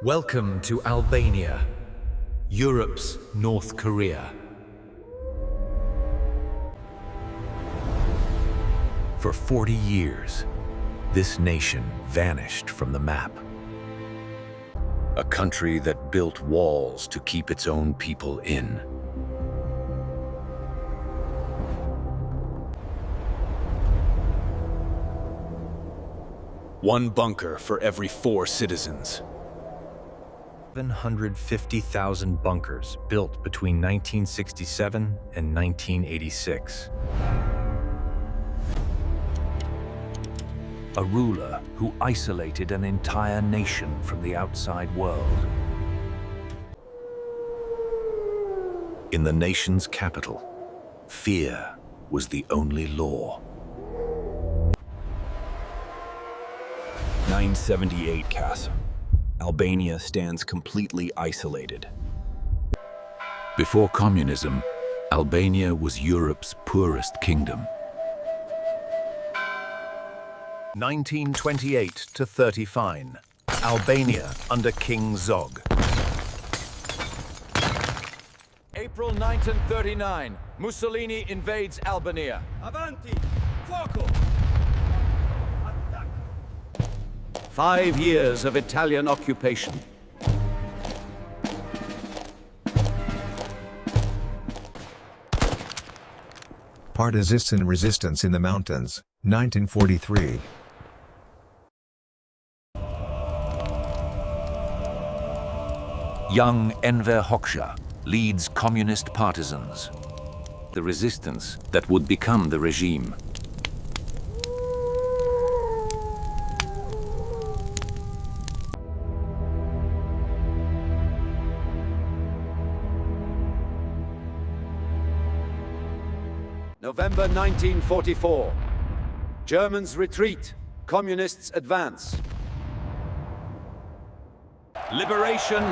Welcome to Albania, Europe's North Korea. For 40 years, this nation vanished from the map. A country that built walls to keep its own people in. One bunker for every 4 citizens. 750,000 bunkers built between 1967 and 1986. A ruler who isolated an entire nation from the outside world. In the nation's capital, fear was the only law. 978 Casa. Albania stands completely isolated. Before communism, Albania was Europe's poorest kingdom. 1928 to 35, Albania under King Zog. April 1939, Mussolini invades Albania. Avanti! Fuoco! 5 years of Italian occupation. Partisan resistance in the mountains, 1943. Young Enver Hoxha leads communist partisans. The resistance that would become the regime. November 1944. Germans retreat, communists advance. Liberation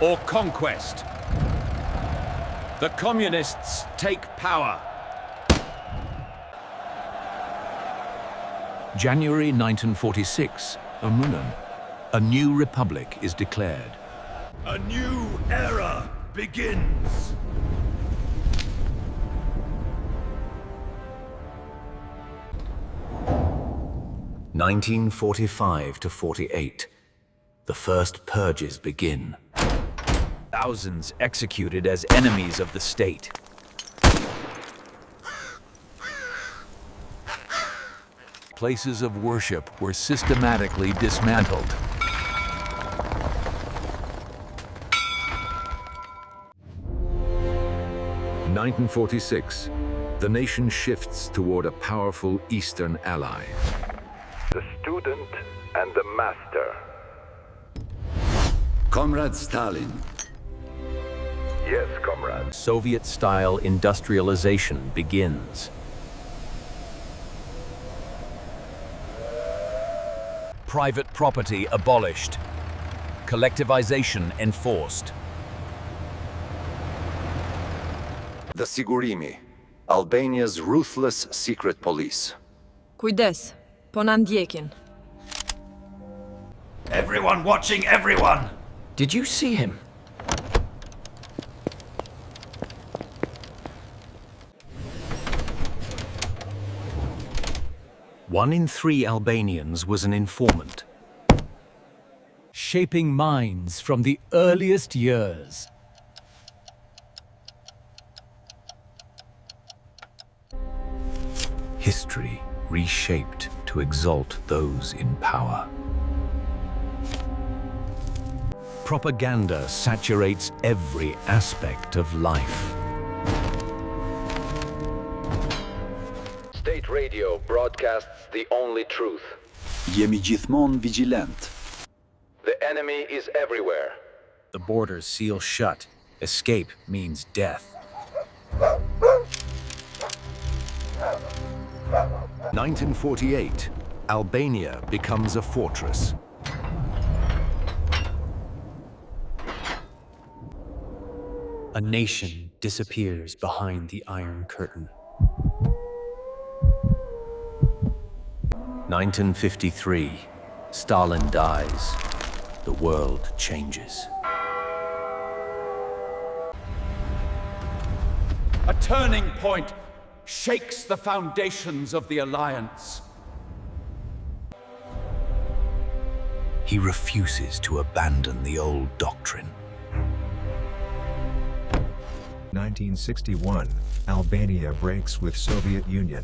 or conquest. The communists take power. January 1946, Umunan. A new republic is declared. A new era begins! 1945 to 48. The first purges begin. Thousands executed as enemies of the state. Places of worship were systematically dismantled. In 1946, the nation shifts toward a powerful Eastern ally. The student and the master. Comrade Stalin. Yes, comrade. Soviet-style industrialization begins. Private property abolished. Collectivization enforced. The Sigurimi, Albania's ruthless secret police. Kujdes, po na ndjekin. Everyone watching everyone! Did you see him? One in 3 Albanians was an informant. Shaping minds from the earliest years. History reshaped to exalt those in power. Propaganda saturates every aspect of life. State radio broadcasts the only truth. Jemi gjithmonë vigjilent. The enemy is everywhere. The borders seal shut. Escape means death. 1948, Albania becomes a fortress. A nation disappears behind the Iron Curtain. 1953, Stalin dies. the world changes. A turning point shakes the foundations of the Alliance. He refuses to abandon the old doctrine. 1961, Albania breaks with Soviet Union.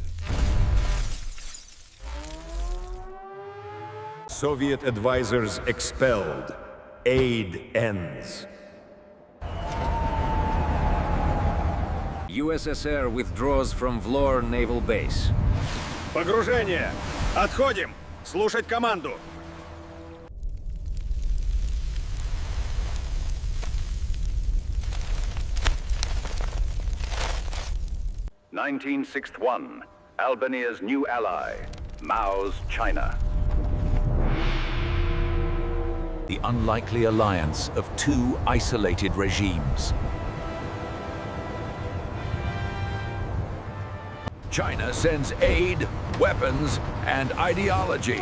Soviet advisors expelled. Aid ends. USSR withdraws from Vlor naval base. Погружение! Отходим! Слушать команду! (1961), Albania's new ally, Mao's China. The unlikely alliance of two isolated regimes. China sends aid, weapons, and ideology.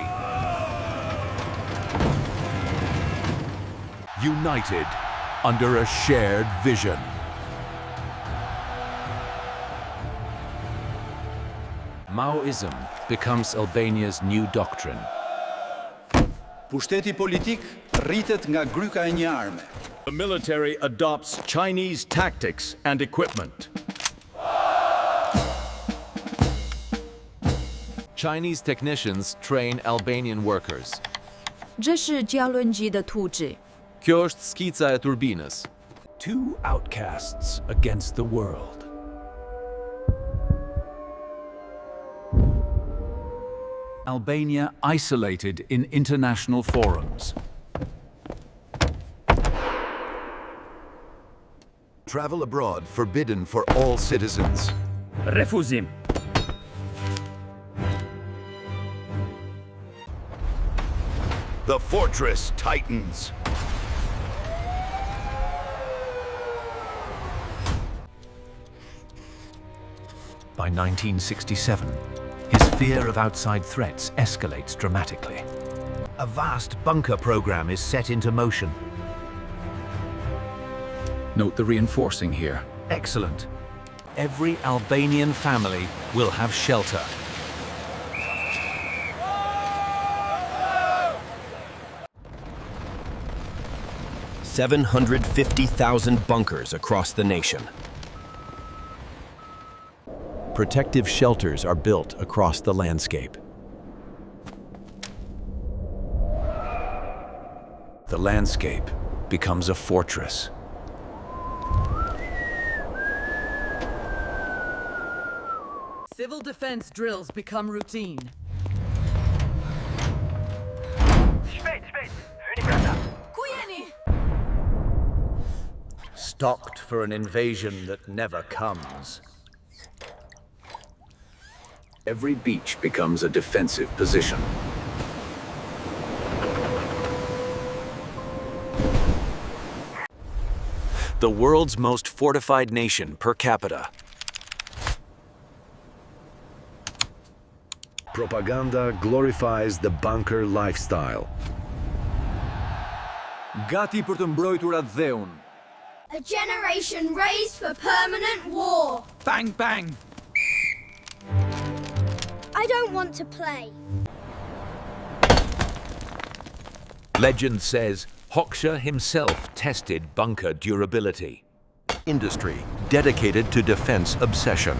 United under a shared vision. Maoism becomes Albania's new doctrine. Pushteti politik rritet nga gryka e një arme. The military adopts Chinese tactics and equipment. Chinese technicians train Albanian workers. 这是加仑级的图纸。 Kjo është skica e turbinës. Two outcasts against the world. Albania isolated in international forums. Travel abroad forbidden for all citizens. Refuzim. The fortress tightens. By 1967, his fear of outside threats escalates dramatically. A vast bunker program is set into motion. Note the reinforcing here. Excellent. Every Albanian family will have shelter. $750,000 bunkers across the nation. Protective shelters are built across the landscape. The landscape becomes a fortress. Civil defense drills become routine. Stocked for an invasion that never comes. Every beach becomes a defensive position. The world's most fortified nation per capita. Propaganda glorifies the bunker lifestyle. Gati për të mbrojtur atë dheun. A generation raised for permanent war. Bang, bang! I don't want to play. Legend says Hoxha himself tested bunker durability. Industry dedicated to defense obsession.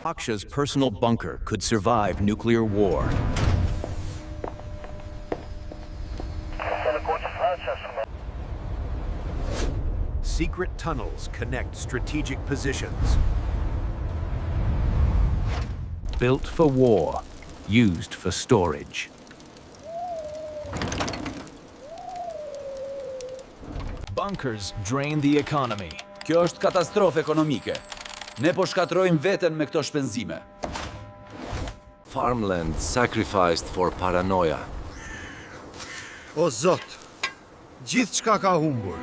Hoxha's personal bunker could survive nuclear war. Secret tunnels connect strategic positions. Built for war, used for storage. Bunkers drain the economy. Kjo është katastrofë ekonomike. Ne po shkatrojmë veten me këto shpenzime. Farmland sacrificed for paranoia. O Zot, gjithçka ka humbur.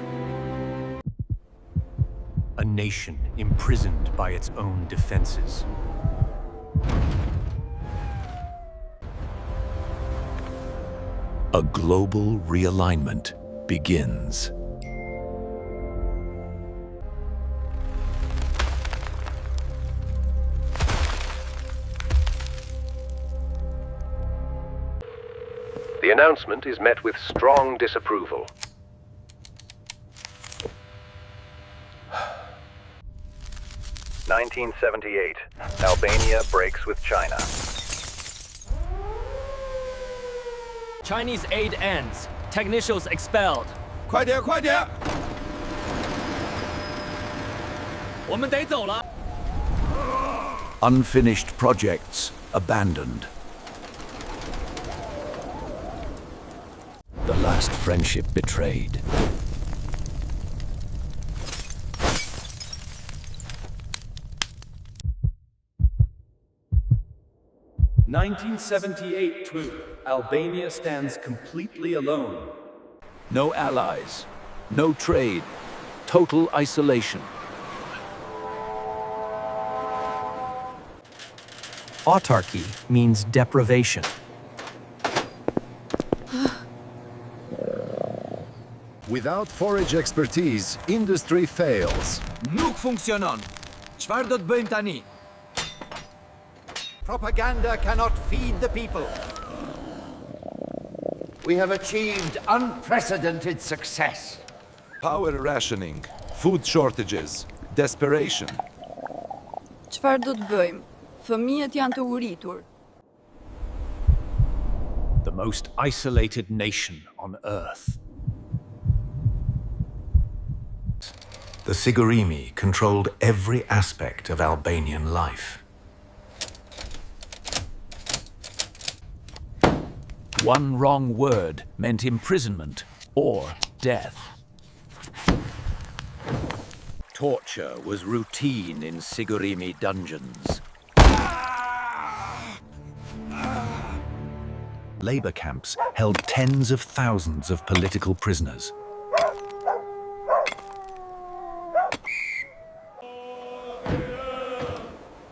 A nation imprisoned by its own defenses. A global realignment begins. The announcement is met with strong disapproval. (1978) Albania breaks with China. Chinese aid ends. Technicians expelled. 快点，快点！我们得走了。Unfinished projects abandoned. The last friendship betrayed. (1978) truth. Albania stands completely alone. No allies, no trade, total isolation. Autarky means deprivation. Without forage expertise, industry fails. Nuk funksionon. Çfarë do të bëjmë tani? Propaganda cannot feed the people. We have achieved unprecedented success. Power rationing, food shortages, desperation. Çfarë do të bëjmë? Fëmijët janë të uritur. The most isolated nation on earth. The Sigurimi controlled every aspect of Albanian life. One wrong word meant imprisonment or death. Torture was routine in Sigurimi dungeons. Labor camps held tens of thousands of political prisoners.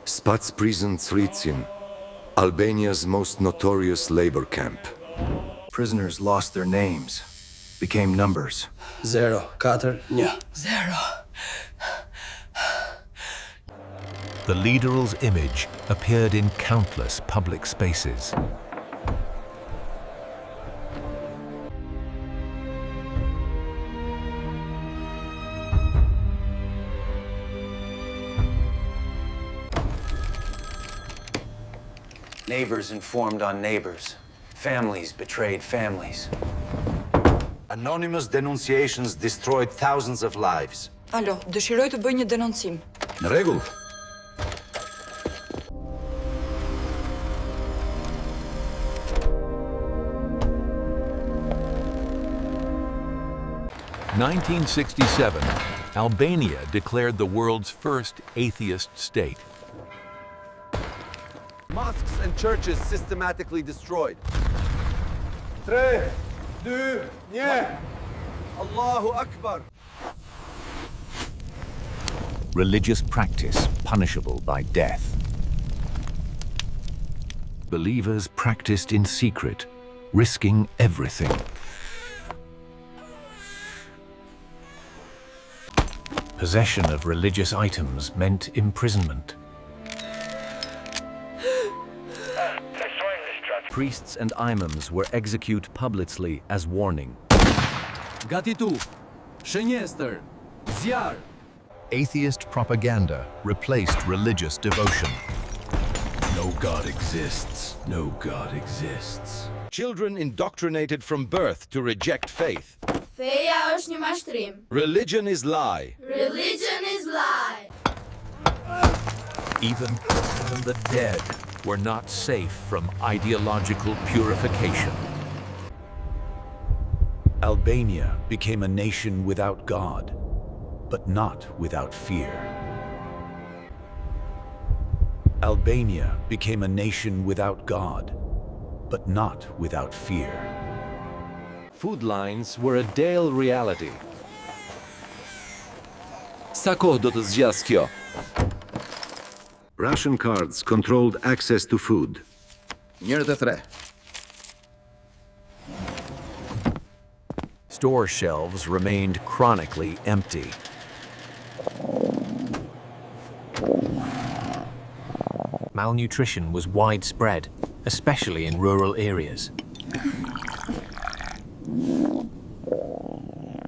Spats prison Sritsin, Albania's most notorious labor camp. Prisoners lost their names, became numbers. 0, 4, 1. 0. The Lideral's image appeared in countless public spaces. Neighbors informed on neighbors. Families betrayed families. Anonymous denunciations destroyed thousands of lives. Alo, dëshiroj të bëj një denoncim. Në rregull. In 1967, Albania declared the world's first atheist state. Mosques and churches systematically destroyed. 3, 2, 1. Allahu Akbar. Religious practice punishable by death. Believers practiced in secret, risking everything. Possession of religious items meant imprisonment. Priests and imams were executed publicly as warning. Gatitu, shënjestër, zjarr. Atheist propaganda replaced religious devotion. No God exists. No God exists. Children indoctrinated from birth to reject faith. Feja është një mashtrim. Religion is lie. Religion is lie. Even the dead were not safe from ideological purification. Albania became a nation without God, but not without fear. Albania became a nation without God, but not without fear. Food lines were a Dale reality. Sa kohë do të zgjas kjo? Ration cards controlled access to food. 1 3. store shelves remained chronically empty. Malnutrition was widespread, especially in rural areas.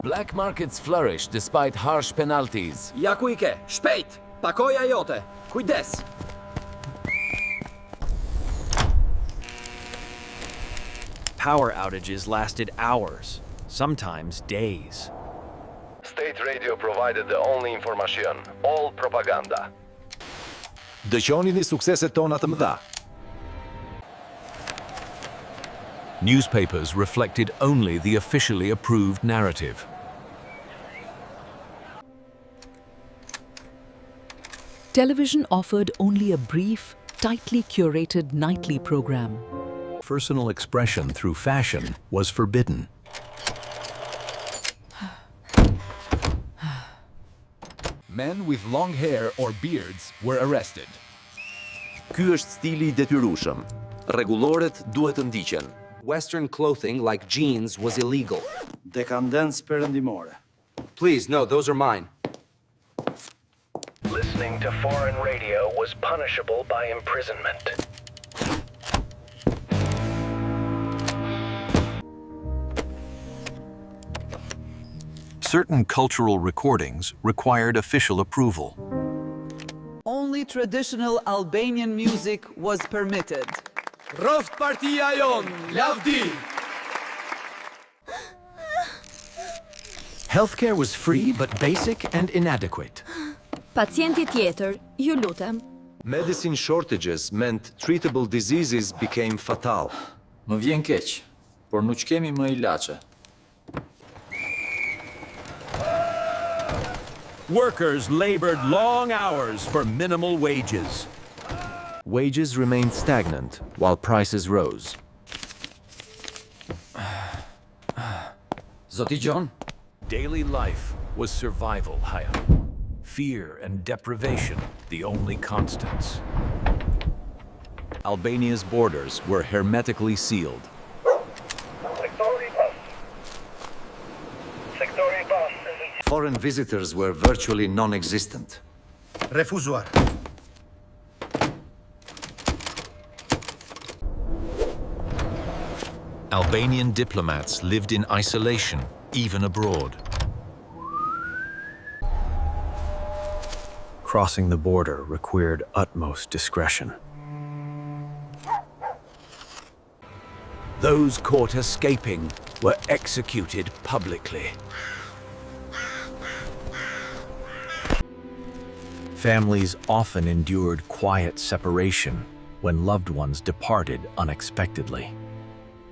Black markets flourished despite harsh penalties. Jakujke, shpejt! Pakoja jote! Kujdes! Power outages lasted hours, sometimes days. State radio provided the only information, all propaganda. Dëgjoni sukseset tona të mëdha. Newspapers reflected only the officially approved narrative. Television offered only a brief, tightly curated nightly program. Personal expression through fashion was forbidden. Men with long hair or beards were arrested. Ky është stili detyrueshëm. Rregulloret duhet të ndiqen. Western clothing like jeans was illegal. Dekadencë perëndimore. Please, no, those are mine. Listening to foreign radio was punishable by imprisonment. Certain cultural recordings required official approval. Only traditional Albanian music was permitted. Roft partia jon, lavdi! Healthcare was free but basic and inadequate. Pacienti tjetër, ju lutem. Medicine shortages meant treatable diseases became fatal. Më vjen keq, por nuk kemi më ilaçe. Workers labored long hours for minimal wages. Wages remained stagnant while prices rose. Zoti John? Daily life was survival, Haya. Fear and deprivation, the only constants. Albania's borders were hermetically sealed. Foreign visitors were virtually non-existent. Refuzuar. Albanian diplomats lived in isolation, even abroad. Crossing the border required utmost discretion. Those caught escaping were executed publicly. Families often endured quiet separation when loved ones departed unexpectedly.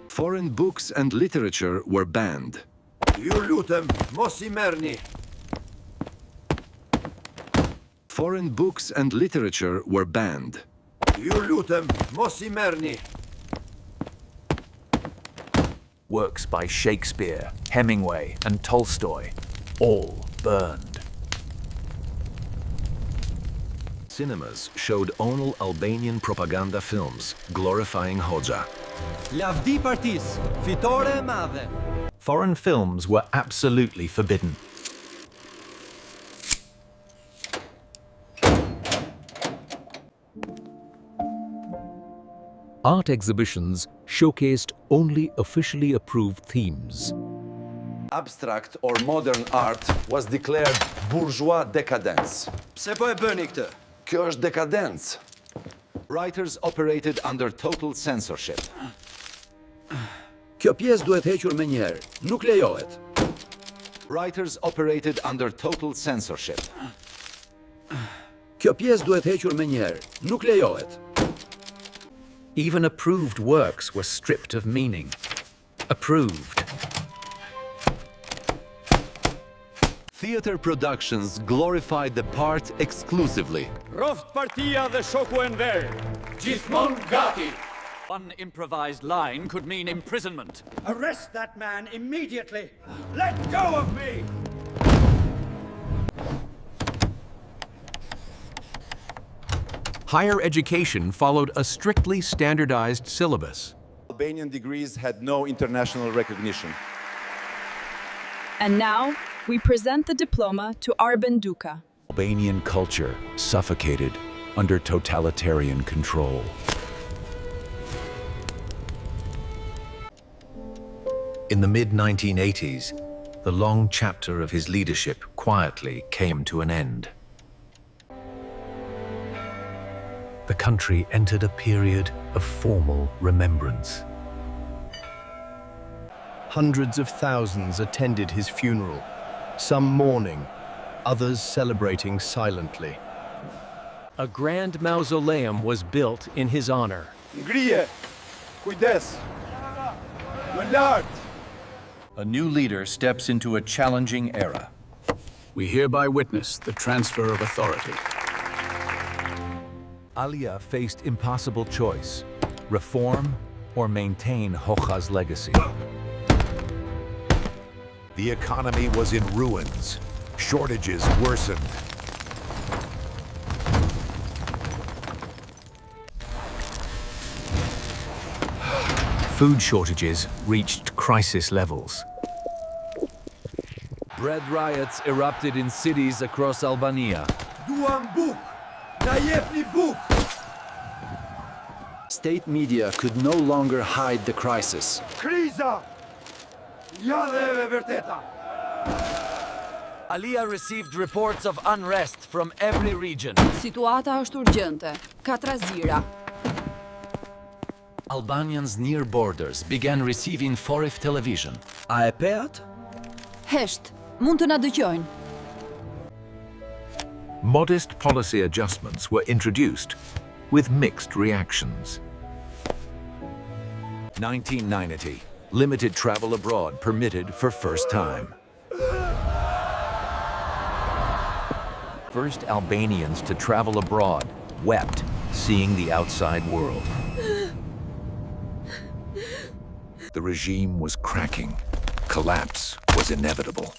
Foreign books and literature were banned. Ju lutem, mos I merrni. Foreign books and literature were banned. Ju lutem, mos I merrni. Works by Shakespeare, Hemingway, and Tolstoy, all burned. Cinemas showed only Albanian propaganda films glorifying Hoxha. Lavdi partis, fitore e madhe. Foreign films were absolutely forbidden. Art exhibitions showcased only officially approved themes. Abstract or modern art was declared bourgeois decadence. Pse po e bëni këtë? Kjo është dekadencë. Writers operated under total censorship. Kjo pjesë duhet hequr menjëherë, nuk lejohet. Writers operated under total censorship. Kjo pjesë duhet hequr menjëherë, nuk lejohet. Even approved works were stripped of meaning. Approved. Theater productions glorified the part exclusively. Roft partia dhe shoku enver. Gjithmonë gati. One improvised line could mean imprisonment. Arrest that man immediately. Let go of me. Higher education followed a strictly standardized syllabus. Albanian degrees had no international recognition. And now, we present the diploma to Arben Duka. Albanian culture suffocated under totalitarian control. In the mid-1980s, the long chapter of his leadership quietly came to an end. The country entered a period of formal remembrance. Hundreds of thousands attended his funeral, some mourning, others celebrating silently. A grand mausoleum was built in his honor. A new leader steps into a challenging era. We hereby witness the transfer of authority. Alia faced impossible choice: reform or maintain Hoxha's legacy. The economy was in ruins. Shortages worsened. Food shortages reached crisis levels. Bread riots erupted in cities across Albania. State media could no longer hide the crisis. Alia received reports of unrest from every region. Situata është urgjente. Ka trazira. Albanians near borders began receiving foreign television. A e peat? Hesht, mund të na dëgjojnë. Modest policy adjustments were introduced with mixed reactions. 1990, limited travel abroad permitted for first time. First Albanians to travel abroad wept, seeing the outside world. The regime was cracking. Collapse was inevitable.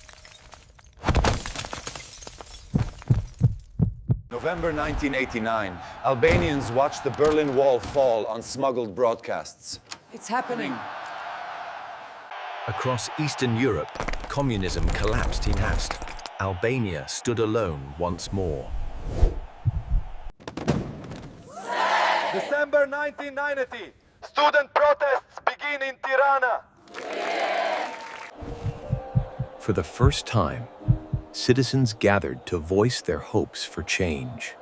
November 1989, Albanians watched the Berlin Wall fall on smuggled broadcasts. It's happening. Across Eastern Europe, communism collapsed in haste. Albania stood alone once more. December 1990, student protests begin in Tirana. For the first time, citizens gathered to voice their hopes for change.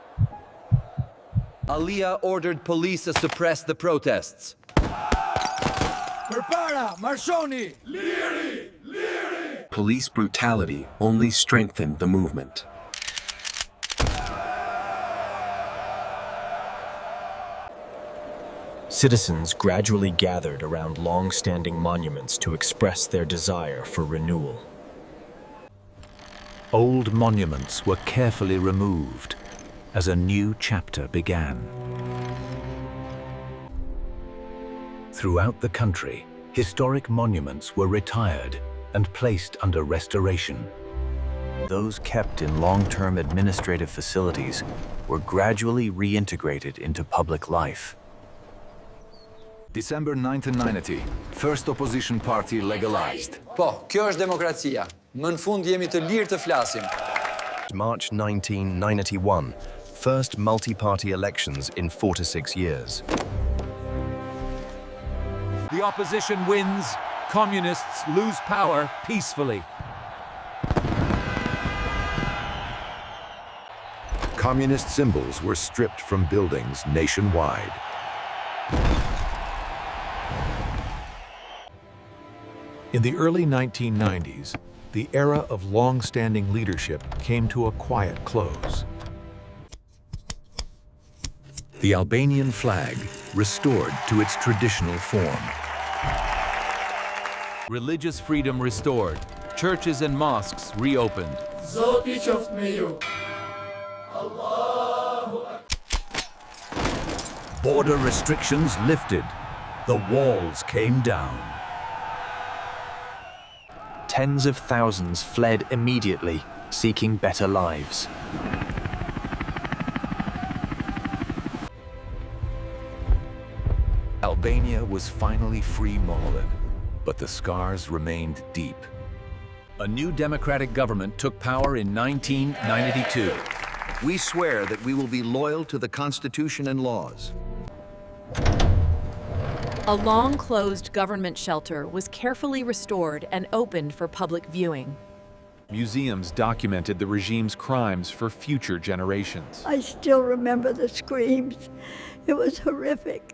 Alia ordered police to suppress the protests. Përpara, marshoni! Police brutality only strengthened the movement. Citizens gradually gathered around long-standing monuments to express their desire for renewal. Old monuments were carefully removed as a new chapter began. Throughout the country, historic monuments were retired and placed under restoration. Those kept in long-term administrative facilities were gradually reintegrated into public life. December 1990, first opposition party legalized. Po, kjo është demokracia. Më në fund jemi të lirë të flasim. March 1991, first multi-party elections in 4 to 6 years. The opposition wins. Communists lose power peacefully. Communist symbols were stripped from buildings nationwide. In the early 1990s, the era of long-standing leadership came to a quiet close. The Albanian flag restored to its traditional form. Religious freedom restored. Churches and mosques reopened. Zoti qoftë me ju. Border restrictions lifted. The walls came down. Tens of thousands fled immediately, seeking better lives. Albania was finally free molded, but the scars remained deep. A new democratic government took power in 1992. We swear that we will be loyal to the Constitution and laws. A long-closed government shelter was carefully restored and opened for public viewing. Museums documented the regime's crimes for future generations. I still remember the screams. It was horrific.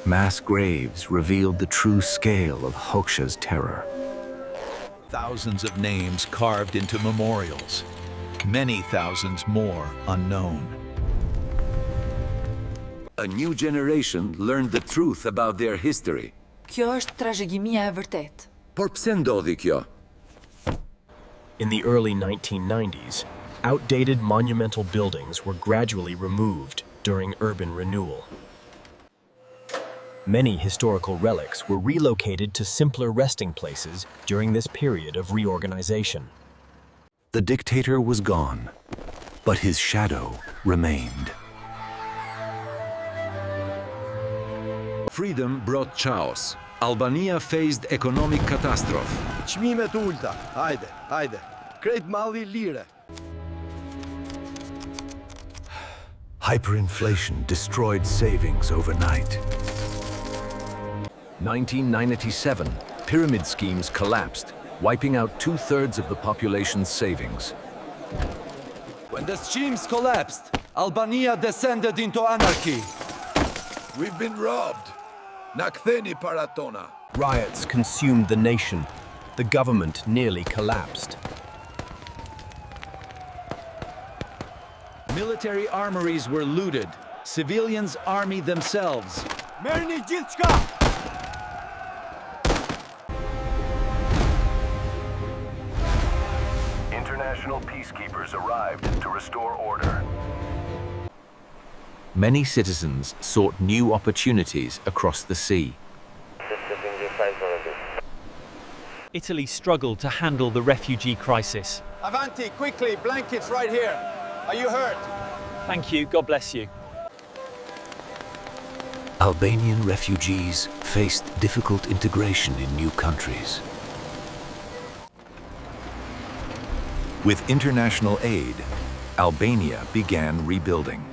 Mass graves revealed the true scale of Hoxha's terror. Thousands of names carved into memorials. Many thousands more unknown. A new generation learned the truth about their history. Kjo është tragjedimia e vërtetë. Por pse ndodhi kjo? In the early 1990s, outdated monumental buildings were gradually removed during urban renewal. Many historical relics were relocated to simpler resting places during this period of reorganization. The dictator was gone, but his shadow remained. Freedom brought chaos. Albania faced economic catastrophe. Çmimet ulta. Hajde. Krejt malli lire. Hyperinflation destroyed savings overnight. 1997, pyramid schemes collapsed, wiping out 2/3 of the population's savings. When the schemes collapsed, Albania descended into anarchy. We've been robbed. Na ktheni parat tona. Riots consumed the nation. The government nearly collapsed. Military armories were looted. Civilians army themselves. Merrni gjithçka! International peacekeepers arrived to restore order. Many citizens sought new opportunities across the sea. Italy struggled to handle the refugee crisis. Avanti, quickly, blankets right here. Are you hurt? Thank you, God bless you. Albanian refugees faced difficult integration in new countries. With international aid, Albania began rebuilding.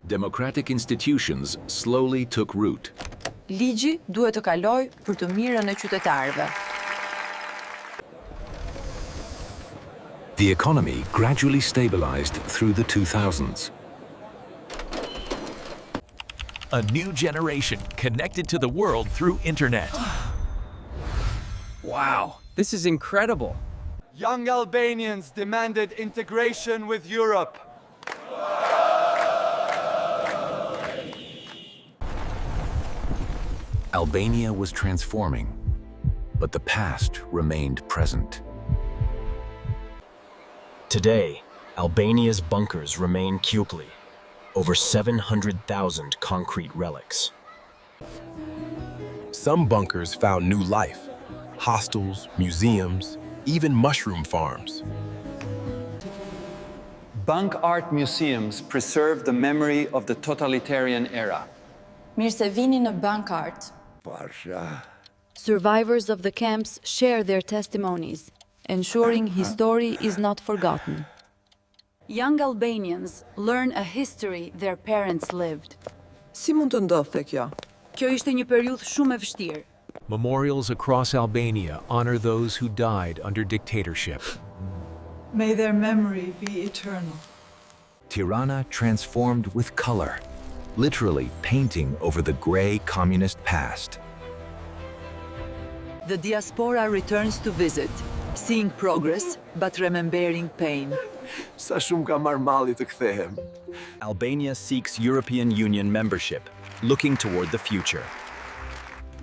Democratic institutions slowly took root. Ligji duhet të kalojë për të mirën e qytetarëve. The economy gradually stabilized through the 2000s. A new generation connected to the world through internet. Wow, this is incredible. Young Albanians demanded integration with Europe. Albania was transforming, but the past remained present. Today, Albania's bunkers remain Kukli, over 700,000 concrete relics. Some bunkers found new life. Hostels, museums, even mushroom farms. Bank art museums preserve the memory of the totalitarian era. Mirë se vini në Bank Art. Survivors of the camps share their testimonies, ensuring history is not forgotten. Young Albanians learn a history their parents lived. Si mund të ndodhte kjo? Kjo ishte një periudhë shumë e vështirë. Memorials across Albania honor those who died under dictatorship. May their memory be eternal. Tirana transformed with color, literally painting over the gray communist past. The diaspora returns to visit, seeing progress but remembering pain. Sa shumë ka marrë malli të kthehem. Albania seeks European Union membership, looking toward the future.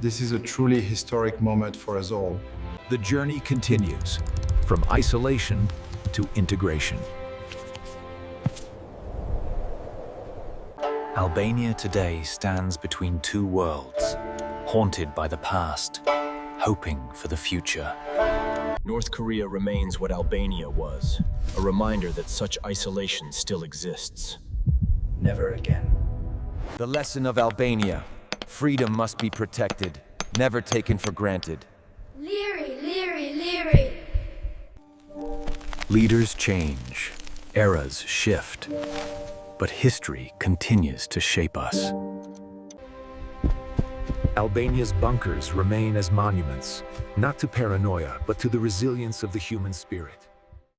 This is a truly historic moment for us all. The journey continues, from isolation to integration. Albania today stands between two worlds, haunted by the past, hoping for the future. North Korea remains what Albania was, a reminder that such isolation still exists. Never again. The lesson of Albania: freedom must be protected, never taken for granted. Leary, Leary, Leary. Leaders change, eras shift, but history continues to shape us. Albania's bunkers remain as monuments, not to paranoia, but to the resilience of the human spirit.